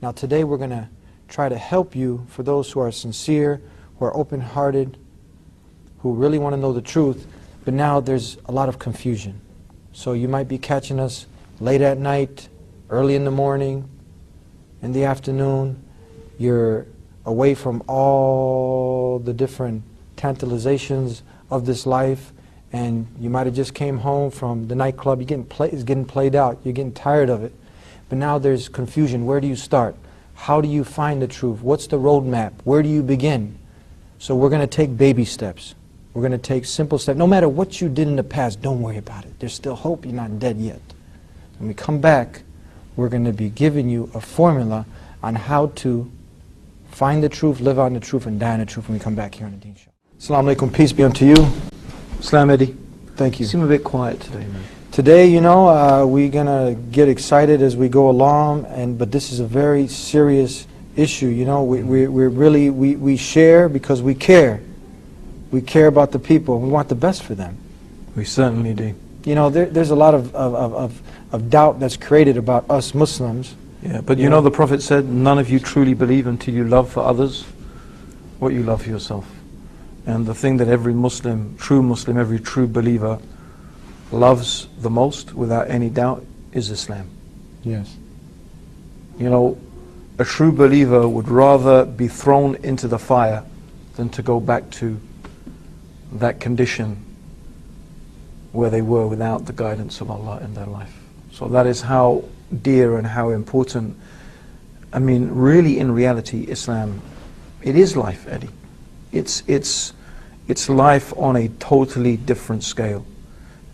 Now today we're going to try to help you, for those who are sincere, who are open-hearted, who really want to know the truth, but now there's a lot of confusion. So you might be catching us late at night, early in the morning, in the afternoon. You're away from all the different tantalizations of this life, and you might have just came home from the nightclub. It's getting played out. You're getting tired of it. But now there's confusion. Where do you start? How do you find the truth? What's the roadmap? Where do you begin? So we're going to take baby steps. We're going to take simple steps. No matter what you did in the past, don't worry about it. There's still hope. You're not dead yet. When we come back, we're going to be giving you a formula on how to find the truth, live on the truth, and die on the truth when we come back here on the Deen Show. Assalamu alaikum, peace be unto you. Salam, Eddie. Thank you. You seem a bit quiet today, man. Today, you know, we're going to get excited as we go along, but this is a very serious issue. You know, we share because we care. We care about the people. We want the best for them. We certainly do. You know, there's a lot of doubt that's created about us Muslims. Yeah, but you know the Prophet said, none of you truly believe until you love for others what you love for yourself. And the thing that every Muslim, every true believer loves the most, without any doubt, is Islam. Yes. You know, a true believer would rather be thrown into the fire than to go back to that condition where they were without the guidance of Allah in their life. So that is how dear and how important, I mean, really in reality, Islam, it is life, Eddie. It's life on a totally different scale.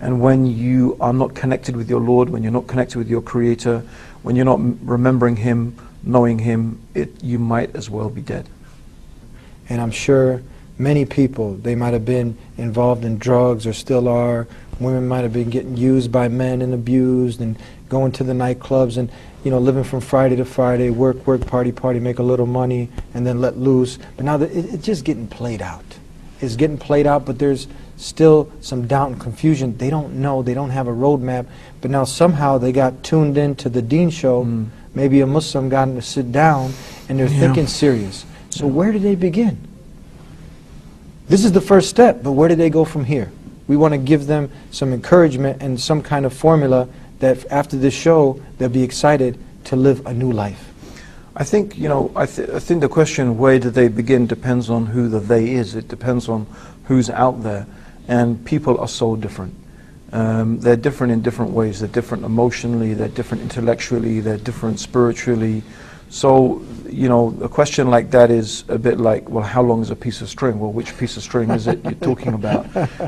And when you are not connected with your Lord, when you're not connected with your Creator, when you're not remembering Him, knowing Him, you might as well be dead. And I'm sure many people, they might have been involved in drugs or still are. Women might have been getting used by men and abused and going to the nightclubs and, you know, living from Friday to Friday, work, party, make a little money, and then let loose. But now it's just getting played out. It's getting played out, but there's still some doubt and confusion. They don't know, they don't have a roadmap, but now somehow they got tuned into the Deen Show. Maybe a Muslim got them to sit down and they're thinking serious. So where do they begin? This is the first step, but where do they go from here? We want to give them some encouragement and some kind of formula that after this show, they'll be excited to live a new life. I think, you know, I think the question, where do they begin, depends on who the they is. It depends on who's out there. And people are so different. They're different in different ways. They're different emotionally, they're different intellectually, they're different spiritually. So, you know, a question like that is a bit like, well, how long is a piece of string? Well, which piece of string is it you're talking about?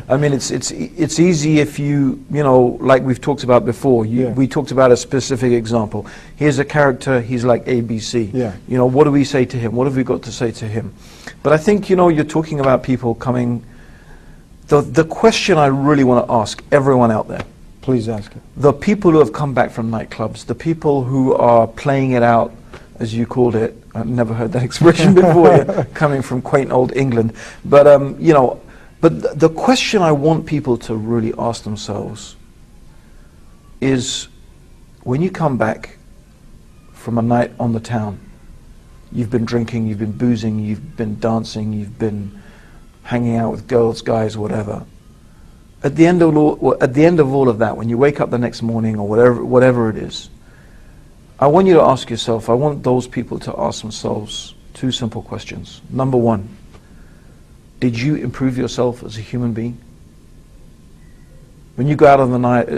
I mean, it's easy if you know, like we've talked about before. We talked about a specific example. Here's a character, he's like ABC. You know, what do we say to him? What have we got to say to him? But I think, you know, you're talking about people coming. The question I really want to ask everyone out there. Please ask it. The people who have come back from nightclubs, the people who are playing it out, as you called it. I've never heard that expression before, coming from quaint old England. But you know, but the question I want people to really ask themselves is, when you come back from a night on the town, you've been drinking, you've been boozing, you've been dancing, you've been hanging out with girls, guys, whatever. At the end of all of that, when you wake up the next morning or whatever it is, I want you to ask yourself, I want those people to ask themselves two simple questions. Number one, did you improve yourself as a human being? When you go out on the night,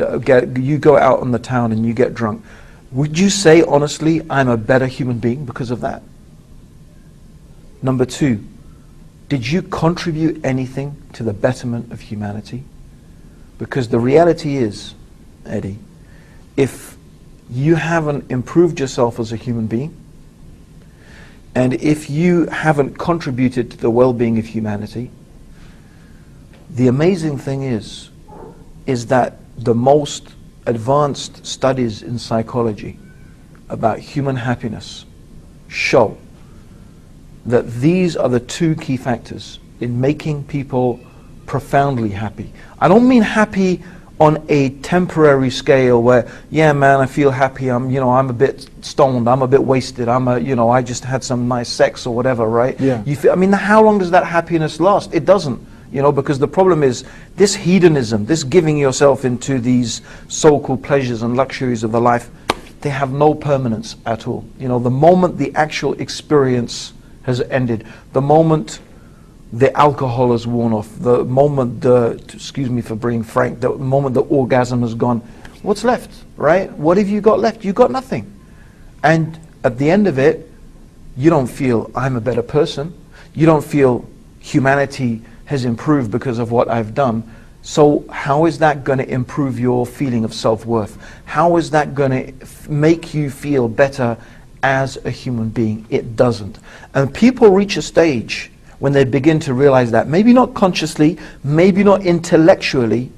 you go out on the town and you get drunk, would you say honestly, I'm a better human being because of that? Number two, did you contribute anything to the betterment of humanity? Because the reality is, Eddie, if you haven't improved yourself as a human being, and if you haven't contributed to the well-being of humanity, the amazing thing is that the most advanced studies in psychology about human happiness show that these are the two key factors in making people profoundly happy. I don't mean happy on a temporary scale where, yeah, man, I feel happy, I'm a bit stoned, I'm a bit wasted, I just had some nice sex or whatever, right? Yeah. How long does that happiness last? It doesn't, because the problem is this hedonism, this giving yourself into these so-called pleasures and luxuries of the life, they have no permanence at all. The moment the actual experience has ended, the moment the alcohol has worn off, the moment excuse me for being frank, the moment the orgasm has gone, what's left, right? What have you got left? You got nothing. And at the end of it, you don't feel I'm a better person. You don't feel humanity has improved because of what I've done. So how is that going to improve your feeling of self-worth? How is that going to make you feel better as a human being? It doesn't. And people reach a stage when they begin to realize that, maybe not consciously, maybe not intellectually,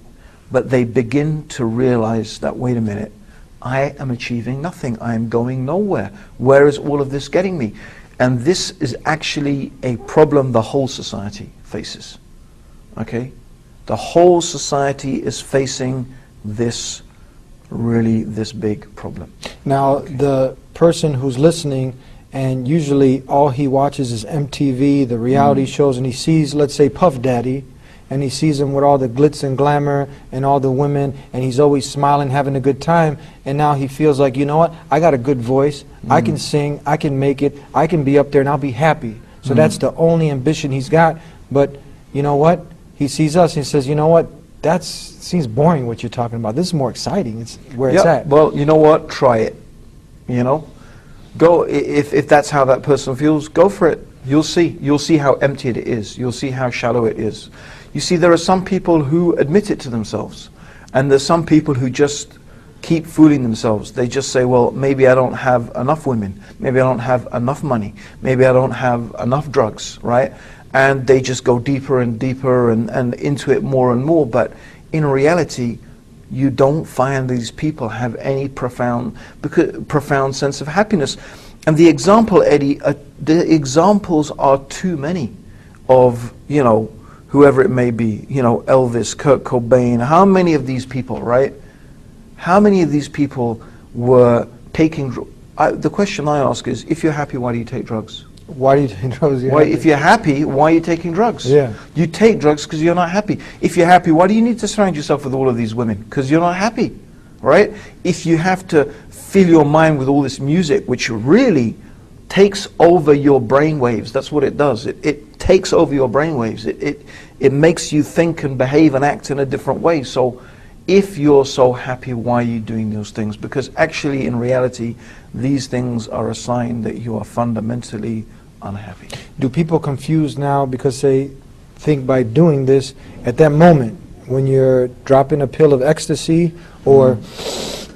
but they begin to realize that, wait a minute, I am achieving nothing. I am going nowhere. Where is all of this getting me? And this is actually a problem the whole society faces. Okay? The whole society is facing this big problem. Now, Okay. the person who's listening, and usually all he watches is MTV, the reality shows, and he sees, let's say, Puff Daddy, and he sees him with all the glitz and glamour and all the women, and he's always smiling, having a good time, and now he feels like, you know what, I got a good voice, I can sing, I can make it, I can be up there and I'll be happy. So that's the only ambition he's got. But you know what? He sees us and he says, you know what, that seems boring what you're talking about. This is more exciting. It's where it's at. Well, you know what? Try it. Go, if that's how that person feels, go for it. You'll see how empty it is. You'll see how shallow it is. You see, there are some people who admit it to themselves, and there's some people who just keep fooling themselves. They just say, well, maybe I don't have enough women, maybe I don't have enough money, maybe I don't have enough drugs, right? And they just go deeper and deeper and into it more and more. But in reality, you don't find these people have any profound sense of happiness. And the example, Eddie, the examples are too many of, whoever it may be, Elvis, Kurt Cobain. How many of these people, right? How many of these people were taking the question I ask is, if you're happy, why do you take drugs? Why do you take drugs? If you're happy, why are you taking drugs? Yeah. You take drugs because you're not happy. If you're happy, why do you need to surround yourself with all of these women? Because you're not happy, right? If you have to fill your mind with all this music, which really takes over your brain waves, that's what it does. It takes over your brain waves. It makes you think and behave and act in a different way. So if you're so happy, why are you doing those things? Because actually, in reality, these things are a sign that you are fundamentally unhappy. Do people confuse now because they think by doing this, at that moment, when you're dropping a pill of ecstasy or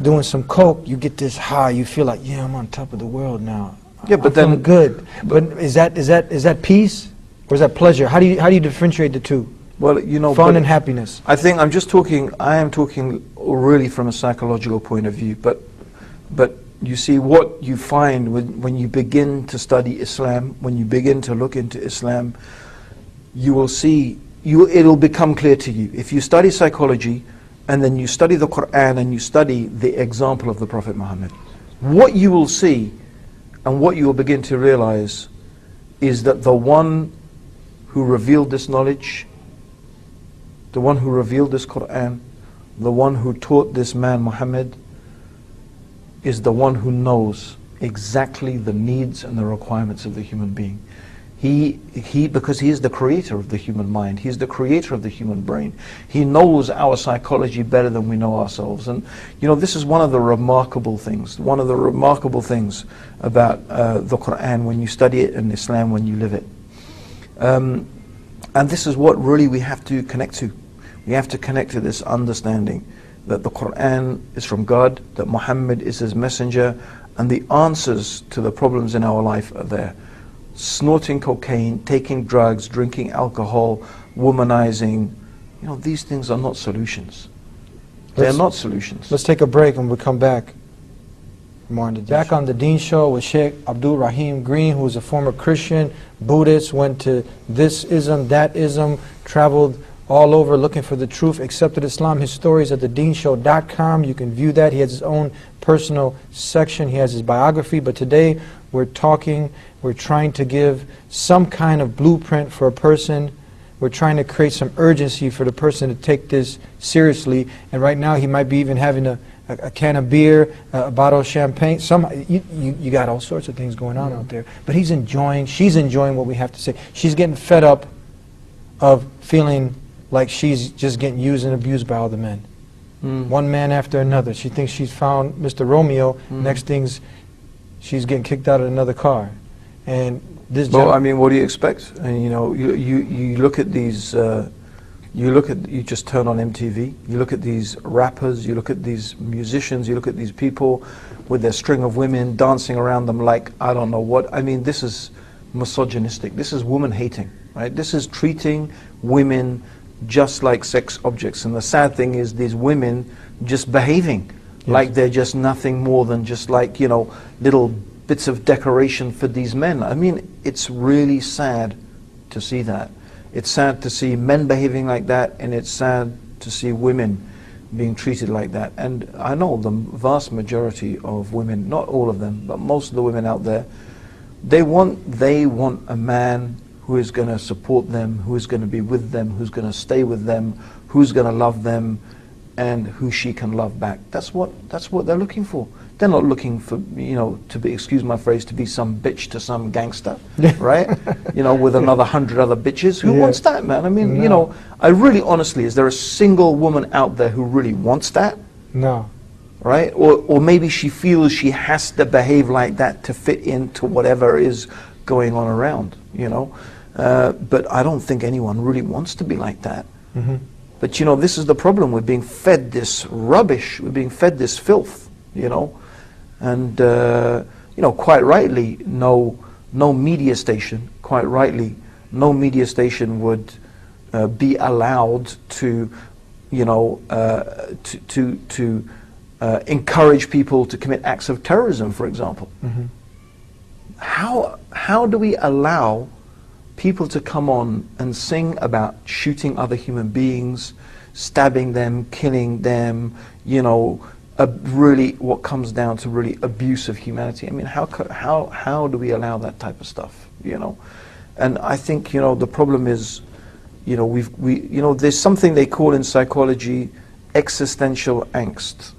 doing some coke, you get this high, you feel like, yeah, I'm on top of the world now. Yeah, but I'm then good. But is that peace or is that pleasure? How do you differentiate the two? Well, fun and happiness. I think I am talking really from a psychological point of view, but you see, what you find when you begin to study Islam, when you begin to look into Islam, you will see, it'll become clear to you. If you study psychology, and then you study the Quran, and you study the example of the Prophet Muhammad, what you will see, and what you will begin to realize, is that the one who revealed this knowledge, the one who revealed this Quran, the one who taught this man Muhammad, is the one who knows exactly the needs and the requirements of the human being. Because he is the creator of the human mind, he is the creator of the human brain. He knows our psychology better than we know ourselves. And this is one of the remarkable things about the Quran when you study it, and Islam when you live it. And this is what really we have to connect to. We have to connect to this understanding that the Quran is from God, that Muhammad is his messenger, and the answers to the problems in our life are there. Snorting cocaine, taking drugs, drinking alcohol, womanizing, these things are not solutions. They're not solutions. Let's take a break and we'll come back. More on the back on the Deen Show with Sheikh Abdul Rahim Green, who is a former Christian, Buddhist, went to this ism, that ism, traveled all over looking for the truth, accepted Islam. His stories at thedeenshow.com. You can view that. He has his own personal section. He has his biography. But today we're trying to give some kind of blueprint for a person. We're trying to create some urgency for the person to take this seriously. And right now he might be even having a can of beer, a bottle of champagne. You got all sorts of things going on out there. But she's enjoying what we have to say. She's getting fed up of feeling like she's just getting used and abused by all the men. One man after another. She thinks she's found Mr. Romeo. Next thing's she's getting kicked out of another car. And this. Well, I mean, what do you expect? And you know, you look at these. You just turn on MTV. You look at these rappers. You look at these musicians. You look at these people with their string of women dancing around them like I don't know what. I mean, this is misogynistic. This is woman hating, right? This is treating women just like sex objects. And the sad thing is these women just behaving like they're just nothing more than just like, you know, little bits of decoration for these men. I mean, it's really sad to see that. It's sad to see men behaving like that, and it's sad to see women being treated like that. And I know the vast majority of women, not all of them, but most of the women out there, they want a man who is going to support them, who is going to be with them, who's going to stay with them, who's going to love them, and who she can love back. That's what they're looking for. They're not looking for, you know, to be, excuse my phrase, to be some bitch to some gangster, right? You know, with another 100 other bitches. Who wants that, man? I mean, you know, I really honestly, is there a single woman out there who really wants that? No. Right? Or maybe she feels she has to behave like that to fit into whatever is going on around, you know? But I don't think anyone really wants to be like that. But, you know, this is the problem. We're being fed this rubbish. We're being fed this filth, you know? And, you know, quite rightly, no media station, quite rightly, no media station would be allowed to, you know, to encourage people to commit acts of terrorism, for example. How do we allow people to come on and sing about shooting other human beings, stabbing them, killing them, you know, really what comes down to really abuse of humanity? I mean, how do we allow that type of stuff, you know? And I think, you know, the problem is, you know, you know, there's something they call in psychology existential angst,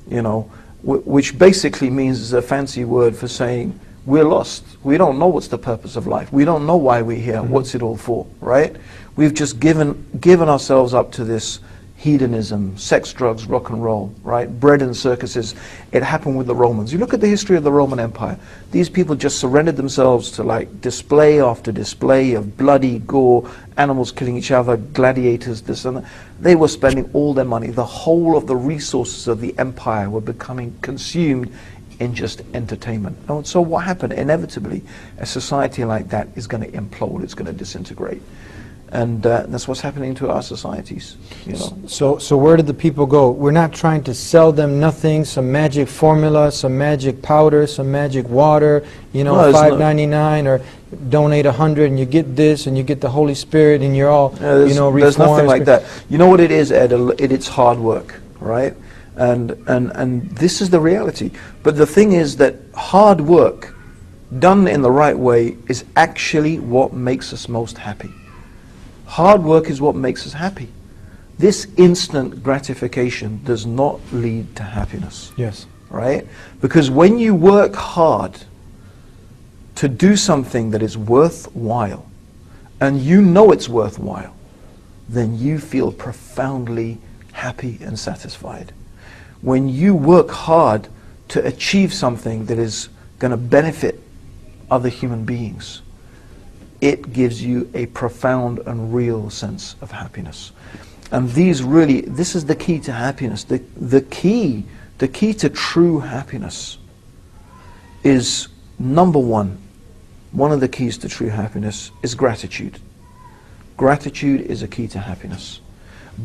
you know, which basically means is a fancy word for saying we're lost. We don't know what's the purpose of life. We don't know why we're here. What's it all for, right? We've just given ourselves up to this hedonism, sex, drugs, rock and roll, right? Bread and circuses. It happened with the Romans. You look at the history of the Roman Empire. These people just surrendered themselves to like display after display of bloody gore, animals killing each other, gladiators, this and that. They were spending all their money. The whole of the resources of the empire were becoming consumed in just entertainment. And so what happened? Inevitably, a society like that is going to implode. It's going to disintegrate. And that's what's happening to our societies, you know. So where did the people go? We're not trying to sell them nothing, some magic formula, some magic powder, some magic water, you know, $5.99 or donate 100 and you get this and you get the Holy Spirit and you're all, you know, reformed. There's nothing like that. You know what it is, Ed? It's hard work, right? And this is the reality. But the thing is that hard work done in the right way is actually what makes us most happy. Hard work is what makes us happy. This instant gratification does not lead to happiness. Yes. Right? Because when you work hard to do something that is worthwhile, and you know it's worthwhile, then you feel profoundly happy and satisfied. When you work hard to achieve something that is going to benefit other human beings, it gives you a profound and real sense of happiness. And this is the key to happiness. The key to true happiness is, number one of the keys to true happiness is gratitude. Gratitude is a key to happiness.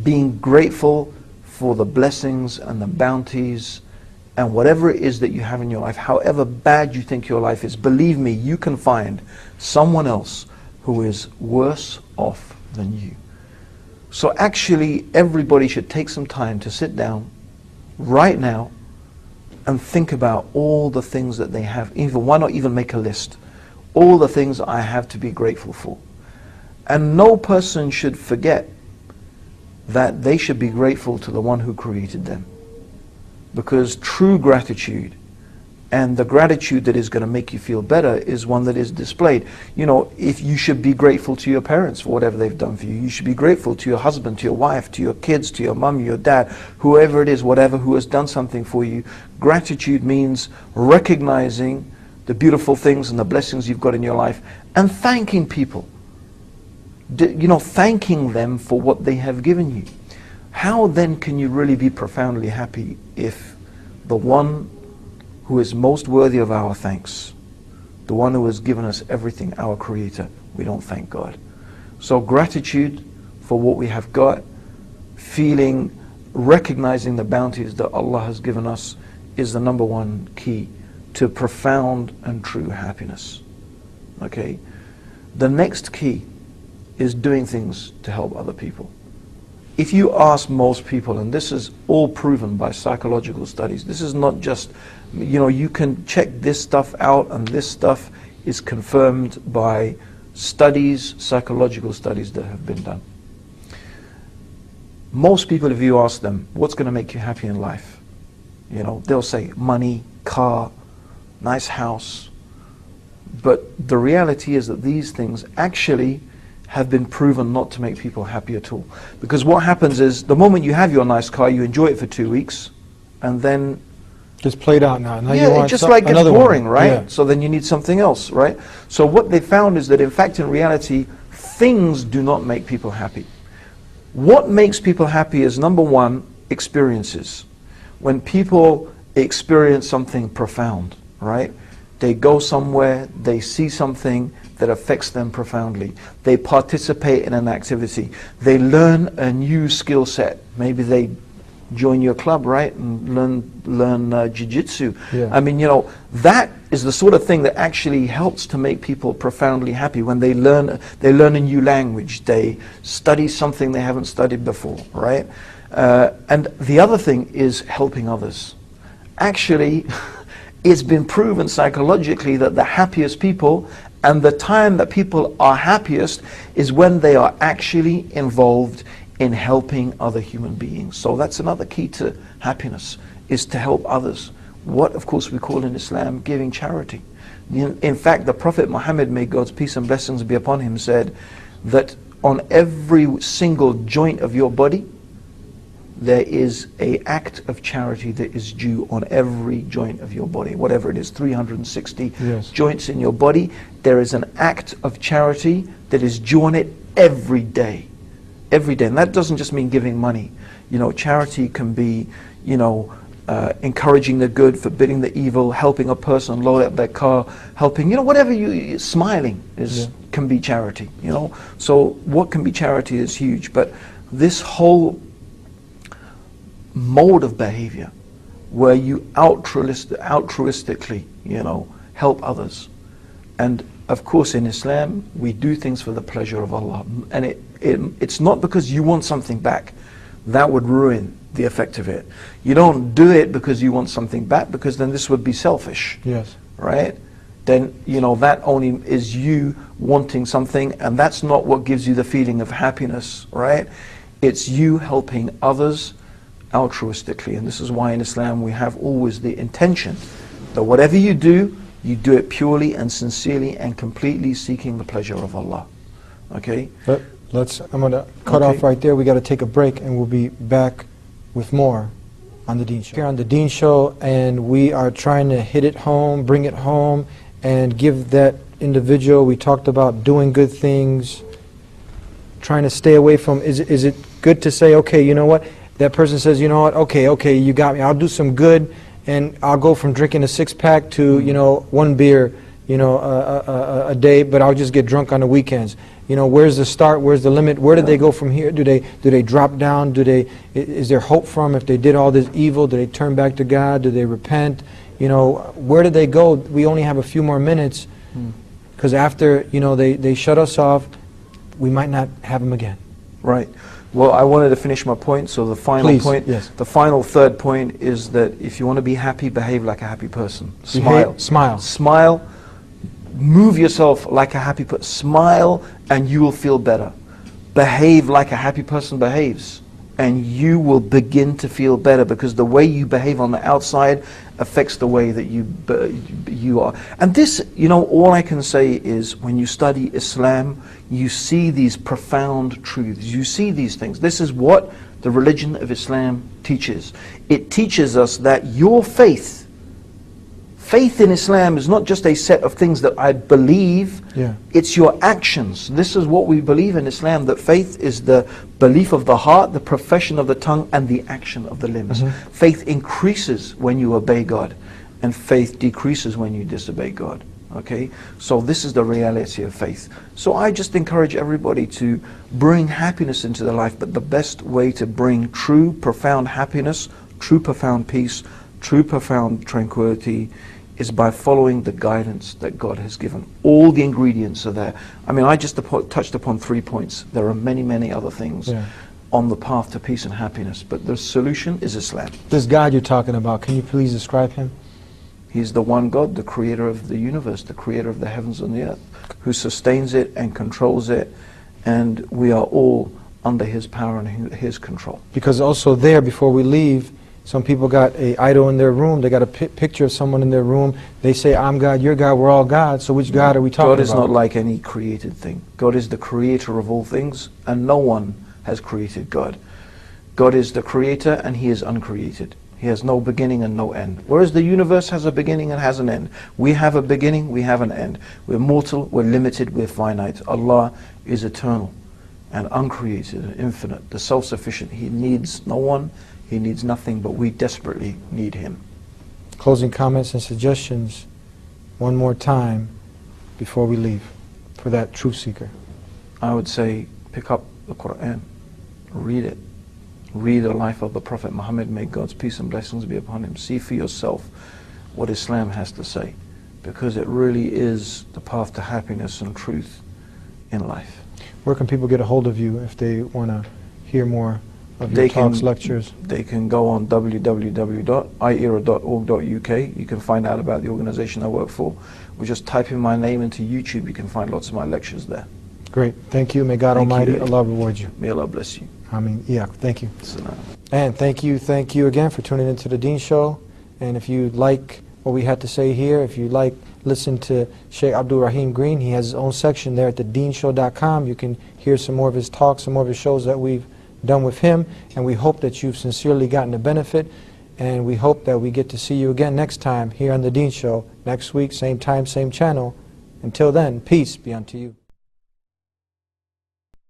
Being grateful for the blessings and the bounties and whatever it is that you have in your life, however bad you think your life is, believe me, you can find someone else who is worse off than you. So actually, everybody should take some time to sit down right now and think about all the things that they have. Even, why not even make a list? All the things I have to be grateful for. And no person should forget that they should be grateful to the one who created them. Because true gratitude, and the gratitude that is going to make you feel better, is one that is displayed. You know, if you should be grateful to your parents for whatever they've done for you. You should be grateful to your husband, to your wife, to your kids, to your mum, your dad, whoever it is, whatever, who has done something for you. Gratitude means recognizing the beautiful things and the blessings you've got in your life and thanking people. You know, thanking them for what they have given you. How then can you really be profoundly happy if the one who is most worthy of our thanks, the one who has given us everything, our Creator, we don't thank God? So gratitude for what we have got, feeling, recognizing the bounties that Allah has given us, is the number one key to profound and true happiness. Okay? The next key is doing things to help other people. If you ask most people, and this is all proven by psychological studies, this is not just, you know, you can check this stuff out, and this stuff is confirmed by studies, psychological studies that have been done. Most people, if you ask them, what's going to make you happy in life? You know, they'll say money, car, nice house. But the reality is that these things actually have been proven not to make people happy at all. Because what happens is, the moment you have your nice car, you enjoy it for 2 weeks, and then Just played out now. Now you yeah, want it just some- like gets another boring, one. right? Yeah. So then you need something else, right? So what they found is that, in fact, in reality, things do not make people happy. What makes people happy is, number one, experiences. When people experience something profound, right? They go somewhere, they see something that affects them profoundly. They participate in an activity. They learn a new skill set. Maybe they join your club, right, and learn jiu-jitsu. Yeah. I mean, you know, that is the sort of thing that actually helps to make people profoundly happy. When they learn a new language, they study something they haven't studied before, right? And the other thing is helping others. Actually, it's been proven psychologically that the happiest people, and the time that people are happiest, is when they are actually involved in helping other human beings. So that's another key to happiness, is to help others. What, of course, we call in Islam giving charity. In fact, the Prophet Muhammad, may God's peace and blessings be upon him, said that on every single joint of your body, there is an act of charity that is due on every joint of your body. Whatever it is, 360 Yes. joints in your body, there is an act of charity that is due on it every day. Every day. And that doesn't just mean giving money. You know, charity can be, you know, encouraging the good, forbidding the evil, helping a person load up their car, helping, you know, whatever smiling is, Yeah. can be charity, you know. So what can be charity is huge. But this whole mode of behavior where you altruistically, you know, help others. And of course, in Islam, we do things for the pleasure of Allah. And it's not because you want something back. That would ruin the effect of it. You don't do it because you want something back, because then this would be selfish, Yes. right? Then, you know, that only is you wanting something, and that's not what gives you the feeling of happiness, right? It's you helping others altruistically. And this is why in Islam we have always the intention that whatever you do it purely and sincerely and completely seeking the pleasure of Allah. Okay? I'm going to cut Okay. off right there. We got to take a break, and we'll be back with more on the Deen Show. Here on the Deen Show, and we are trying to hit it home, bring it home, and give that individual, we talked about doing good things, trying to stay away from, is it good to say, okay, you know what, that person says, you know what, okay, you got me, I'll do some good, and I'll go from drinking a 6-pack to, you know, 1 beer, you know, a day, but I'll just get drunk on the weekends. You know, where's the start, where's the limit, where do they go from here? Do they drop down? Is there hope for them if they did all this evil? Do they turn back to God? Do they repent? You know, where do they go? We only have a few more minutes, because after, you know, they shut us off, we might not have them again. Right. Well, I wanted to finish my point, so the final Please, point, yes. the final third point is that if you want to be happy, behave like a happy person. Smile. Smile. Smile. Move yourself like a happy person. Smile and you will feel better. Behave like a happy person behaves, and you will begin to feel better, because the way you behave on the outside affects the way that you are. And this, you know, all I can say is when you study Islam, you see these profound truths. You see these things. This is what the religion of Islam teaches. It teaches us that your faith in Islam is not just a set of things that I believe, it's your actions. This is what we believe in Islam, that faith is the belief of the heart, the profession of the tongue, and the action of the limbs. Faith increases when you obey God, and faith decreases when you disobey God. Okay? So this is the reality of faith. So I just encourage everybody to bring happiness into their life, but the best way to bring true, profound happiness, true, profound peace, true, profound tranquility is by following the guidance that God has given. All the ingredients are there. I mean, I just touched upon 3 points. There are many, many other things on the path to peace and happiness, but the solution is Islam. This God you're talking about, can you please describe him? He's the one God, the creator of the universe, the creator of the heavens and the earth, who sustains it and controls it, and we are all under his power and his control. Because also there, before we leave, some people got an idol in their room. They got a picture of someone in their room. They say, I'm God, you're God, we're all God. So which God are we talking about? God is not like any created thing. God is the creator of all things, and no one has created God. God is the creator, and he is uncreated. He has no beginning and no end. Whereas the universe has a beginning and has an end. We have a beginning, we have an end. We're mortal, we're limited, we're finite. Allah is eternal and uncreated and infinite, the self-sufficient. He needs no one. He needs nothing, but we desperately need him. Closing comments and suggestions one more time before we leave for that truth seeker. I would say pick up the Quran, read it. Read the life of the Prophet Muhammad, may God's peace and blessings be upon him. See for yourself what Islam has to say, because it really is the path to happiness and truth in life. Where can people get a hold of you if they want to hear more of your talks, lectures? They can go on www.iera.org.uk. You can find out about the organization I work for. Or just type in my name into YouTube. You can find lots of my lectures there. Great. Thank you. May God Almighty, Allah reward you. May Allah bless you. Thank you. Salam. And thank you again for tuning into the Deen Show. And if you like what we had to say here, if you like, listen to Sheikh Abdul Rahim Green. He has his own section there at thedeenshow.com. You can hear some more of his talks, some more of his shows that we've done with him. And we hope that you've sincerely gotten a benefit. And we hope that we get to see you again next time here on the Deen Show. Next week, same time, same channel. Until then, peace be unto you.